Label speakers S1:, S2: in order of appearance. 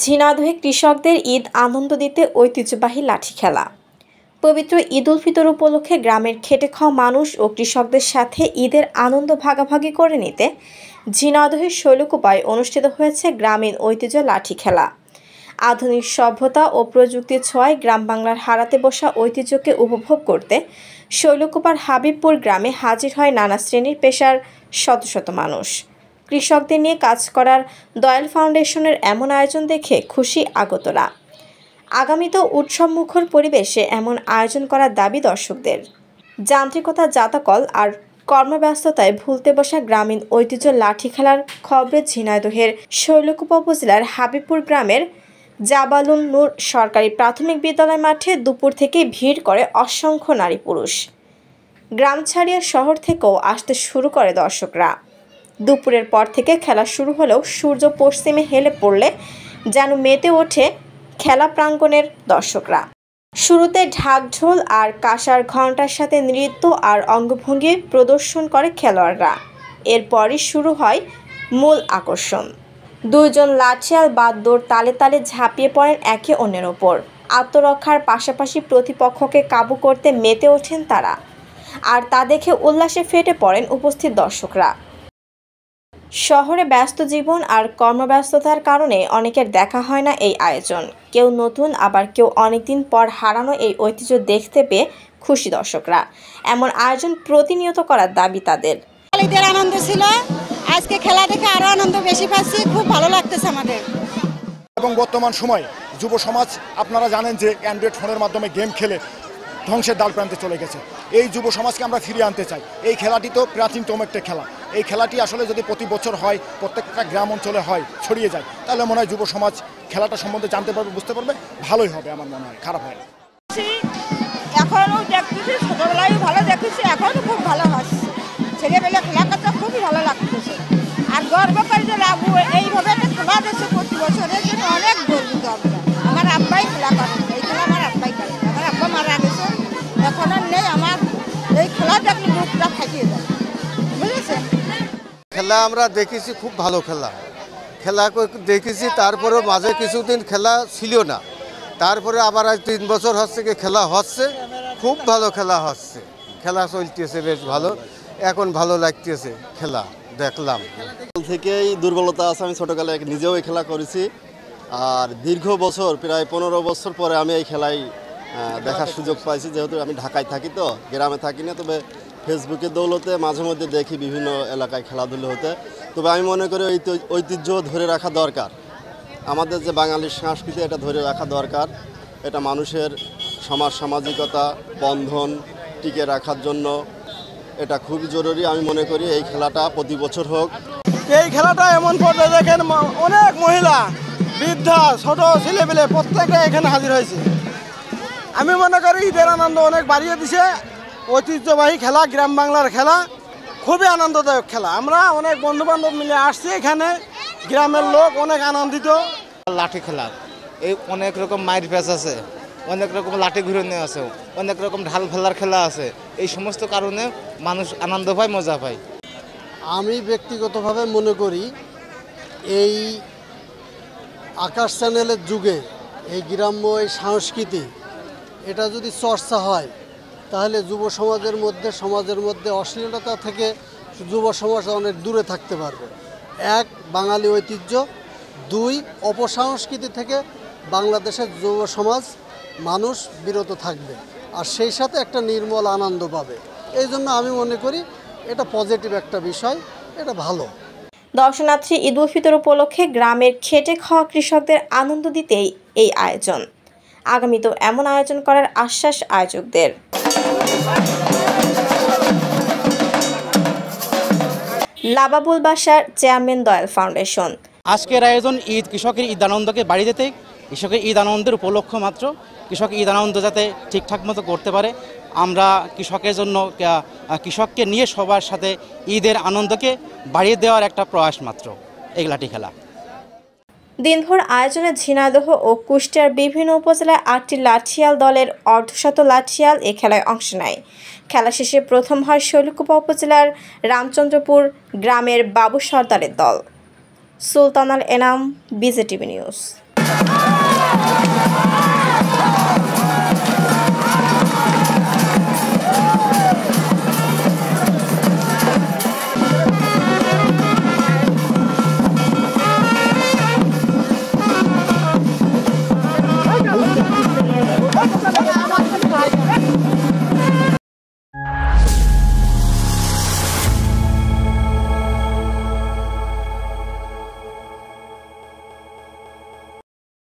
S1: ঝিনাইদহে কৃষকদের ঈদ আনন্দ দিতে ঐতিহ্যবাহী লাঠি খেলা। পবিত্র ঈদ উল ফিতর উপলক্ষে গ্রামের খেটে খাওয়া মানুষ ও কৃষকদের সাথে ঈদের আনন্দ ভাগাভাগি করে নিতে ঝিনাইদহের শৈলকুপায় অনুষ্ঠিত হয়েছে গ্রামীণ ঐতিহ্য লাঠি খেলা। আধুনিক সভ্যতা ও প্রযুক্তির ছোঁয়ায় গ্রাম বাংলার হারাতে বসা ঐতিহ্যকে উপভোগ করতে শৈলকুপার হাবিবপুর গ্রামে হাজির হয় নানা শ্রেণীর পেশার শত শত মানুষ। কৃষকদের নিয়ে কাজ করার দয়াল ফাউন্ডেশনের এমন আয়োজন দেখে খুশি আগতরা। আগামীতেও উৎসবমুখর পরিবেশে এমন আয়োজন করার দাবি দর্শকদের। যান্ত্রিকতা, জাতাকল আর কর্মব্যস্ততায় ভুলতে বসা গ্রামীণ ঐতিহ্য লাঠি খেলার খবরে ঝিনাইদহের শৈলকুপা উপজেলার হাবিবপুর গ্রামের জাবালুন নূর সরকারি প্রাথমিক বিদ্যালয় মাঠে দুপুর থেকেই ভিড় করে অসংখ্য নারী পুরুষ। গ্রাম ছাড়িয়ে শহর থেকেও আসতে শুরু করে দর্শকরা। দুপুরের পর থেকে খেলা শুরু হলেও সূর্য পশ্চিমে হেলে পড়লে যেন মেতে ওঠে খেলা প্রাঙ্গণের দর্শকরা। শুরুতে ঢাকঢোল আর কাঁসার ঘণ্টার সাথে নৃত্য আর অঙ্গভঙ্গি প্রদর্শন করে খেলোয়াড়রা। এরপরই শুরু হয় মূল আকর্ষণ। দুইজন লাঠিয়াল বাদ্যর তালে তালে ঝাঁপিয়ে পড়েন একে অন্যের ওপর। আত্মরক্ষার পাশাপাশি প্রতিপক্ষকে কাবু করতে মেতে ওঠেন তারা। আর তা দেখে উল্লাসে ফেটে পড়েন উপস্থিত দর্শকরা। শহরে ব্যস্ত জীবন আর কর্মব্যস্ততার কারণে অনেকের দেখা হয় না এই আয়োজন। কেউ নতুন, আবার কেউ অনেকদিন পর হারানো এই ঐতিহ্য দেখতে পেয়ে খুশি দর্শকরা। এমন আয়োজন প্রতিনিয়ত করার দাবি তাদের।
S2: ঈদের আনন্দ ছিল, আজকে খেলা দেখে আরো আনন্দ বেশি পাচ্ছি, খুব ভালো লাগতেছে আমাদের।
S3: এবং বর্তমান সময় যুব সমাজ আপনারা জানেন যে অ্যান্ড্রয়েড ফোনের মাধ্যমে গেম খেলে ধ্বংসের দ্বার প্রান্তে চলে গেছে। এই যুব সমাজকে আমরা ফিরিয়ে আনতে চাই। এই খেলাটি তো প্রাচীনতম একটা খেলা। এই খেলাটি আসলে যদি প্রতি বছর হয়, প্রত্যেকটা গ্রাম অঞ্চলে হয়, ছড়িয়ে যায়, তাহলে মনে হয় যুব সমাজ খেলাটা সম্বন্ধে জানতে পারবে, বুঝতে পারবে, ভালোই হবে। আমার মনে হয় খারাপ হয় না।
S2: এখনও দেখতেছি, ছোটবেলায় ভালো দেখতেছি, এখনও খুব ভালো হচ্ছে। ছেলেবেলা খেলা করতে খুবই ভালো লাগতেছে। আর গর্ব করে যে রাখবো এইভাবে একটা খেলা দিচ্ছে প্রতি বছরের জন্য অনেক গর্বিত আমরা। আমার আব্বাই খেলা করেন, এই খেলা আমার আব্বাই করেন। আমার আব্বা মারা গেছে, এখন আর নেই। আমার এই খেলা দেখলে মুখটা ফাটিয়ে যায়, বুঝেছেন?
S4: খেলা আমরা দেখেছি, খুব ভালো খেলা দেখেছি। তারপরেও মাঝে কিছুদিন খেলা ছিল না, তারপরে আবার আজ 3 বছর হচ্ছে কি খেলা হচ্ছে, খুব ভালো খেলা হচ্ছে। খেলা চলতেছে বেশ ভালো, এখন ভালো লাগতেছে খেলা দেখলাম।
S5: থেকেই দুর্বলতা আছে, আমি ছোটোকালে নিজেও এই খেলা করেছি। আর দীর্ঘ বছর, প্রায় 15 বছর পরে আমি এই খেলায় দেখার সুযোগ পাইছি। যেহেতু আমি ঢাকায় থাকি, তো গ্রামে থাকি না, তবে ফেসবুকের দৌলতে মাঝে মধ্যে দেখি বিভিন্ন এলাকায় খেলাধুলো হতে। তবে আমি মনে করি ঐতিহ্য ধরে রাখা দরকার। আমাদের যে বাঙালির সংস্কৃতি, এটা ধরে রাখা দরকার। এটা মানুষের সামাজিকতা বন্ধন টিকে রাখার জন্য এটা খুবই জরুরি। আমি মনে করি এই খেলাটা প্রতি বছর হোক।
S6: এই খেলাটা এমন পর্যায়ে দেখেন, অনেক মহিলা, বৃদ্ধা, ছোট ছেলেপেলে প্রত্যেকে এখানে হাজির হয়েছে। আমি মনে করি ঈদের আনন্দ অনেক বাড়িয়ে দিছে। ঐতিহ্যবাহী খেলা, গ্রাম বাংলার খেলা, খুবই আনন্দদায়ক খেলা। আমরা অনেক বন্ধুবান্ধব মিলে আসছি এখানে, গ্রামের লোক অনেক আনন্দিত।
S7: লাঠি খেলা, এই অনেক রকম মাইর প্যাচ আছে, অনেক রকম লাঠি ঘুরনে আছে, অনেক রকম ঢাল ফেলার খেলা আছে। এই সমস্ত কারণে মানুষ আনন্দ পায়, মজা পায়।
S4: আমি ব্যক্তিগতভাবে মনে করি এই আকাশ চ্যানেলের যুগে এই গ্রাম্য এই সংস্কৃতি, এটা যদি চর্চা হয়, তাহলে যুব সমাজের মধ্যে অশ্লীলতা থেকে যুব সমাজ অনেক দূরে থাকতে পারবে। 1, বাঙালি ঐতিহ্য; 2, অপসংস্কৃতি থেকে বাংলাদেশের যুব সমাজ মানুষ বিরত থাকবে, আর সেই সাথে একটা নির্মল আনন্দ পাবে। এই জন্য আমি মনে করি এটা পজিটিভ একটা বিষয়, এটা ভালো।
S1: দর্শনার্থী ঈদ উল ফিতর উপলক্ষে গ্রামের খেটে খাওয়া কৃষকদের আনন্দ দিতেই এই আয়োজন। আগামীতেও এমন আয়োজন করার আশ্বাস আয়োজকদের। লাবাবুল বাসার চেয়ারম্যান, দয়াল ফাউন্ডেশন।
S8: আজকের আয়োজন কৃষকের ঈদ আনন্দকে বাড়িয়ে দিতে, কৃষকের ঈদ আনন্দের উপলক্ষ মাত্র। কৃষকের ঈদ আনন্দ যাতে ঠিকঠাক মতো করতে পারে, আমরা কৃষকের জন্য, কৃষককে নিয়ে সবার সাথে ঈদের আনন্দকে বাড়িয়ে দেওয়ার একটা প্রয়াস মাত্র এই লাঠি খেলা।
S1: দিনভর আয়োজনে ঝিনাইদহ ও কুষ্টিয়ার বিভিন্ন উপজেলায় 8টি লাঠিয়াল দলের অর্ধশত লাঠিয়াল এ খেলায় অংশ নেয়। খেলা শেষে প্রথম হয় শৈলকুপা উপজেলার রামচন্দ্রপুর গ্রামের বাবু সর্দারের দল। সুলতানাল এনাম, বিজেটিভি নিউজ।